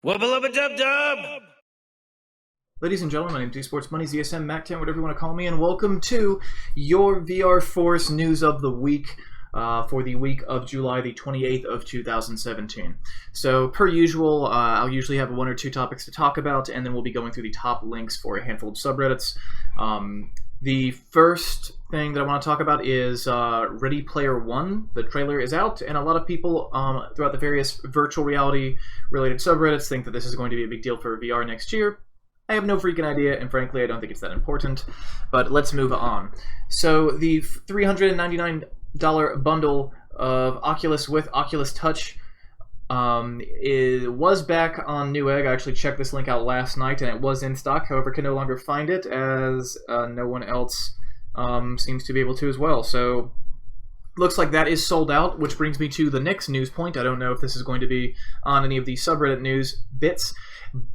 Wubba lubba dub dub! Ladies and gentlemen, my name is Esports Money, ZSM, MacTown, whatever you want to call me, and welcome to your VRForce News of the Week for the week of July the 28th of 2017. So, per usual, I'll usually have one or two topics to talk about, and then we'll be going through the top links for a handful of subreddits. The first thing that I want to talk about is Ready Player One. The trailer is out, and a lot of people throughout the various virtual reality-related subreddits think that this is going to be a big deal for VR next year. I have no freaking idea, and frankly, I don't think it's that important. But let's move on. So the $399 bundle of Oculus with Oculus Touch was back on Newegg. I actually checked this link out last night, and it was in stock. However, can no longer find it, as no one else seems to be able to as well. So looks like that is sold out, which brings me to the next news point. I don't know if this is going to be on any of the subreddit news bits,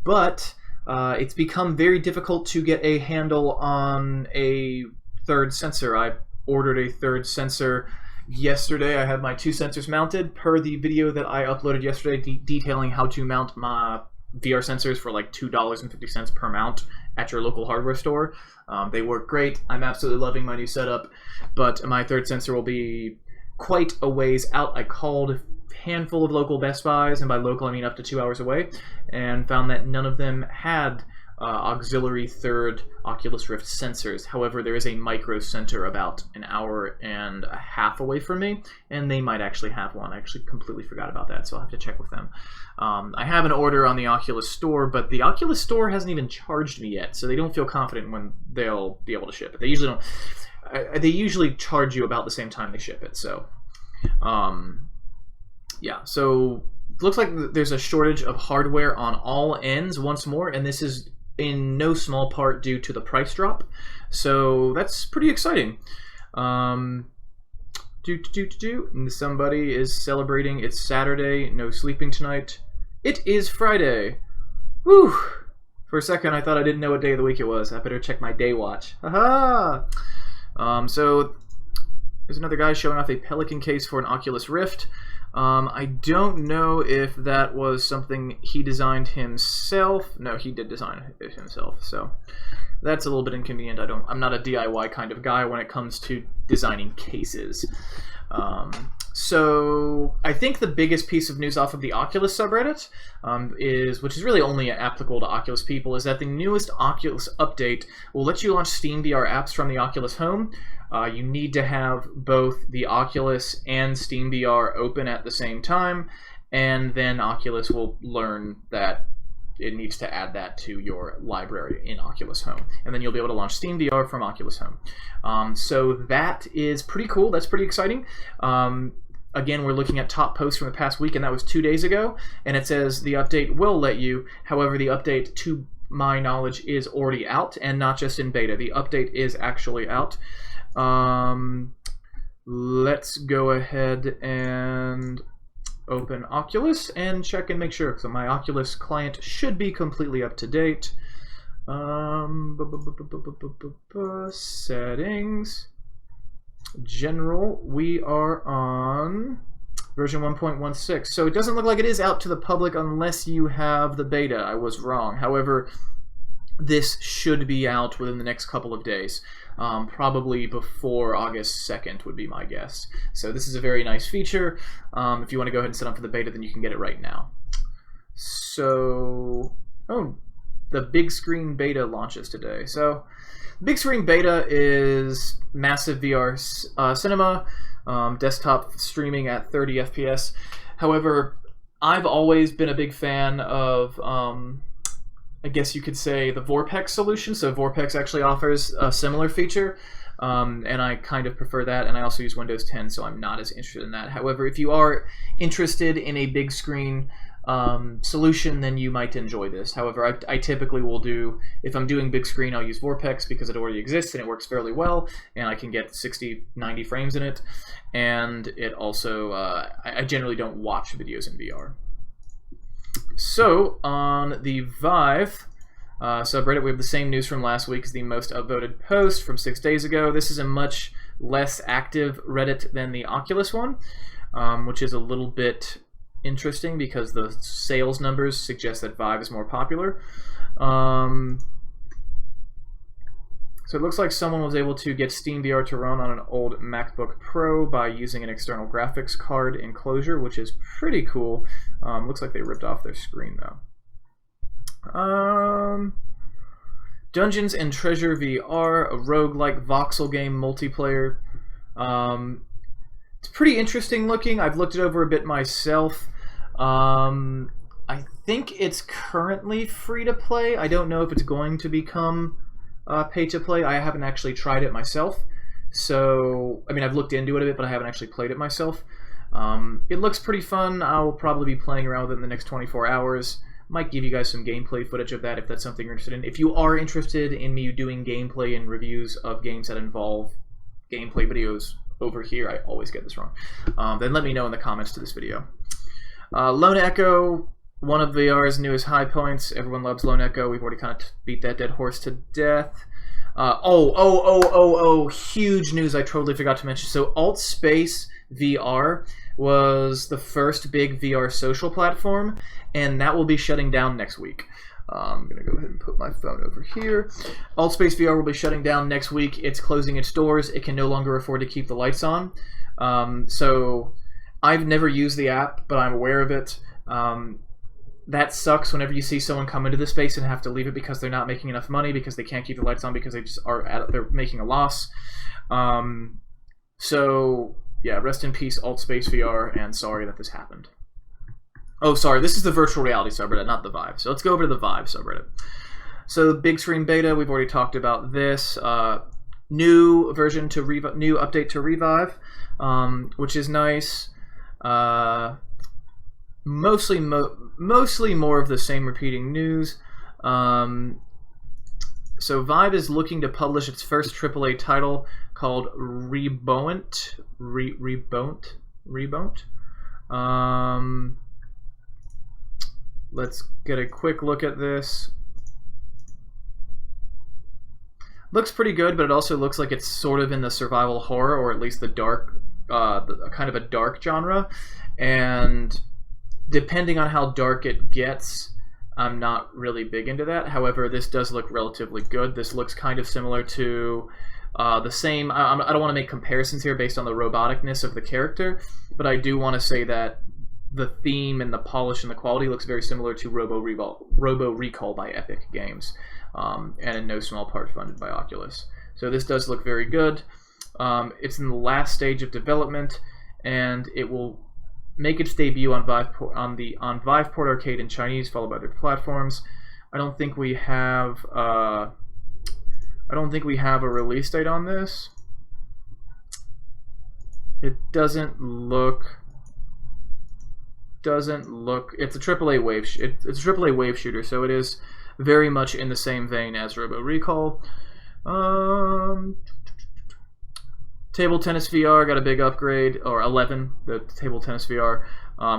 but it's become very difficult to get a handle on a third sensor. I ordered a third sensor yesterday. I had my two sensors mounted per the video that I uploaded yesterday detailing how to mount my VR sensors for like $2.50 per mount at your local hardware store. They work great. I'm absolutely loving my new setup, but my third sensor will be quite a ways out. I called a handful of local Best Buys, and by local I mean up to 2 hours away, and found that none of them had auxiliary third Oculus Rift sensors. However, there is a micro center about an hour and a half away from me, and they might actually have one. I actually completely forgot about that, so I'll have to check with them. I have an order on the Oculus Store, but the Oculus Store hasn't even charged me yet, so they don't feel confident when they'll be able to ship it. They usually don't. They usually charge you about the same time they ship it, so yeah, so it looks like there's a shortage of hardware on all ends once more, and this is in no small part due to the price drop. So that's pretty exciting. Somebody is celebrating. It's Saturday. No sleeping tonight. It is Friday. Whew. For a second, I thought I didn't know what day of the week it was. I better check my day watch. Haha. So there's another guy showing off a Pelican case for an Oculus Rift. I don't know if that was something he designed himself. No, he did design it himself, so that's a little bit inconvenient. I'm not a DIY kind of guy when it comes to designing cases. So I think the biggest piece of news off of the Oculus subreddit which is really only applicable to Oculus people, is that the newest Oculus update will let you launch SteamVR apps from the Oculus Home. You need to have both the Oculus and SteamVR open at the same time, and then Oculus will learn that it needs to add that to your library in Oculus Home, and then you'll be able to launch SteamVR from Oculus Home. So that is pretty cool. That's pretty exciting. Again, we're looking at top posts from the past week, and that was 2 days ago, and it says the update will let you. However, the update, to my knowledge, is already out, and not just in beta. The update is actually out. Let's go ahead and open Oculus and check and make sure. So my Oculus client should be completely up to date. Settings. General, we are on version 1.16. So it doesn't look like it is out to the public unless you have the beta. I was wrong. However, this should be out within the next couple of days. Probably before August 2nd would be my guess. So this is a very nice feature. If you want to go ahead and sign up for the beta, then you can get it right now. So, the big screen beta launches today. So big screen beta is massive VR cinema, desktop streaming at 30 FPS. However, I've always been a big fan of I guess you could say the Vorpex solution. So Vorpex actually offers a similar feature, and I kind of prefer that, and I also use Windows 10, so I'm not as interested in that. However, if you are interested in a big screen solution, then you might enjoy this. However, I typically will do, if I'm doing big screen, I'll use Vorpex because it already exists and it works fairly well, and I can get 60, 90 frames in it, and it also, I generally don't watch videos in VR. So, on the Vive subreddit, we have the same news from last week as the most upvoted post from 6 days ago. This is a much less active Reddit than the Oculus one, which is a little bit interesting because the sales numbers suggest that Vive is more popular. So it looks like someone was able to get SteamVR to run on an old MacBook Pro by using an external graphics card enclosure, which is pretty cool. Looks like they ripped off their screen though. Dungeons and Treasure VR, a roguelike voxel game multiplayer. It's pretty interesting looking. I've looked it over a bit myself. I think it's currently free to play. I don't know if it's going to become pay to play. I haven't actually tried it myself. So, I mean, I've looked into it a bit, but I haven't actually played it myself. It looks pretty fun. I'll probably be playing around with it in the next 24 hours. Might give you guys some gameplay footage of that if that's something you're interested in. If you are interested in me doing gameplay and reviews of games that involve gameplay videos over here, I always get this wrong, then let me know in the comments to this video. Lone Echo, one of VR's newest high points. Everyone loves Lone Echo. We've already kind of beat that dead horse to death. Huge news I totally forgot to mention. So AltSpace VR was the first big VR social platform, and that will be shutting down next week. I'm going to go ahead and put my phone over here. AltSpace VR will be shutting down next week. It's closing its doors. It can no longer afford to keep the lights on. So I've never used the app, but I'm aware of it. That sucks whenever you see someone come into the space and have to leave it because they're not making enough money, because they can't keep the lights on, because they just they're making a loss. So yeah, rest in peace, AltSpace VR, and sorry that this happened. Oh, sorry, this is the virtual reality subreddit, not the Vive. So let's go over to the Vive subreddit. So big screen beta, we've already talked about this. New version to new update to Revive, which is nice. Mostly more of the same repeating news. So Vive is looking to publish its first AAA title called Reboant. Let's get a quick look at this. Looks pretty good, but it also looks like it's sort of in the survival horror, or at least the dark, kind of a dark genre. And depending on how dark it gets, I'm not really big into that. However, this does look relatively good. This looks kind of similar to the same. I don't want to make comparisons here based on the roboticness of the character, but I do want to say that the theme and the polish and the quality looks very similar to Robo Recall by Epic Games, and in no small part funded by Oculus. So this does look very good. It's in the last stage of development, and it will make its debut on Viveport Arcade in Chinese, followed by other platforms. I don't think we have a release date on this. It doesn't look. It's a AAA wave. It's a AAA wave shooter, so it is very much in the same vein as Robo Recall. Table Tennis VR got a big upgrade, or 11, the Table Tennis VR.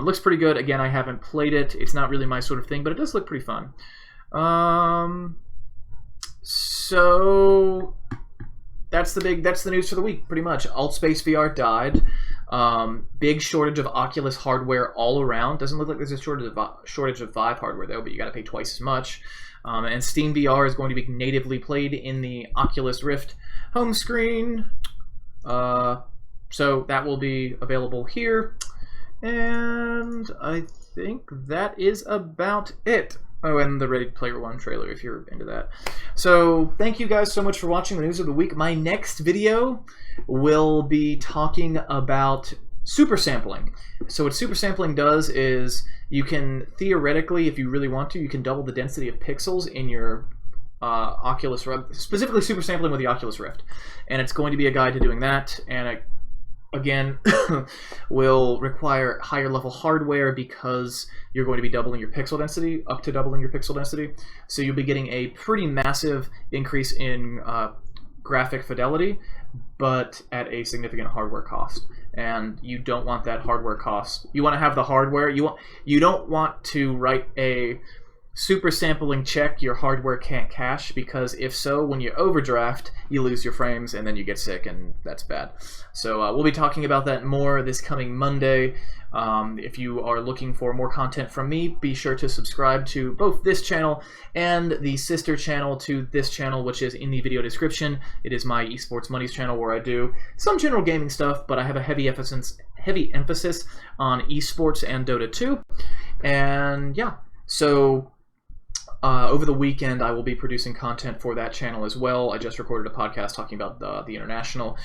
Looks pretty good. Again, I haven't played it. It's not really my sort of thing, but it does look pretty fun. So that's the news for the week, pretty much. AltSpace VR died. Big shortage of Oculus hardware all around. Doesn't look like there's a shortage of Vive hardware though, but you got to pay twice as much. And SteamVR is going to be natively played in the Oculus Rift home screen. So that will be available here. And I think that is about it. Oh, and the Ready Player One trailer if you're into that. So thank you guys so much for watching the news of the week. My next video will be talking about super sampling. So what super sampling does is you can theoretically, if you really want to, you can double the density of pixels in your Oculus Rift, specifically super sampling with the Oculus Rift. And it's going to be a guide to doing that. And again, will require higher level hardware because you're going to be doubling your pixel density, up to doubling your pixel density. So you'll be getting a pretty massive increase in graphic fidelity, but at a significant hardware cost. And you don't want that hardware cost. You want to have the hardware. You don't want to write a super sampling check your hardware can't cache, because if so, when you overdraft, you lose your frames and then you get sick, and that's bad. So we'll be talking about that more this coming Monday. If you are looking for more content from me, be sure to subscribe to both this channel and the sister channel to this channel, which is in the video description. It is my Esports Money's channel, where I do some general gaming stuff, but I have a heavy emphasis on esports and Dota 2. And yeah, so over the weekend, I will be producing content for that channel as well. I just recorded a podcast talking about the International.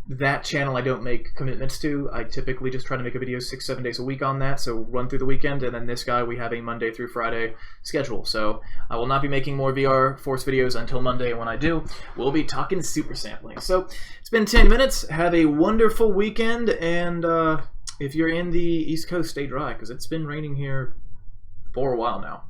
That channel I don't make commitments to. I typically just try to make a video 6-7 days a week on that, so run through the weekend. And then this guy, we have a Monday through Friday schedule. So I will not be making more VRForce videos until Monday, and when I do, we'll be talking super sampling. So it's been 10 minutes. Have a wonderful weekend, and if you're in the East Coast, stay dry, because it's been raining here for a while now.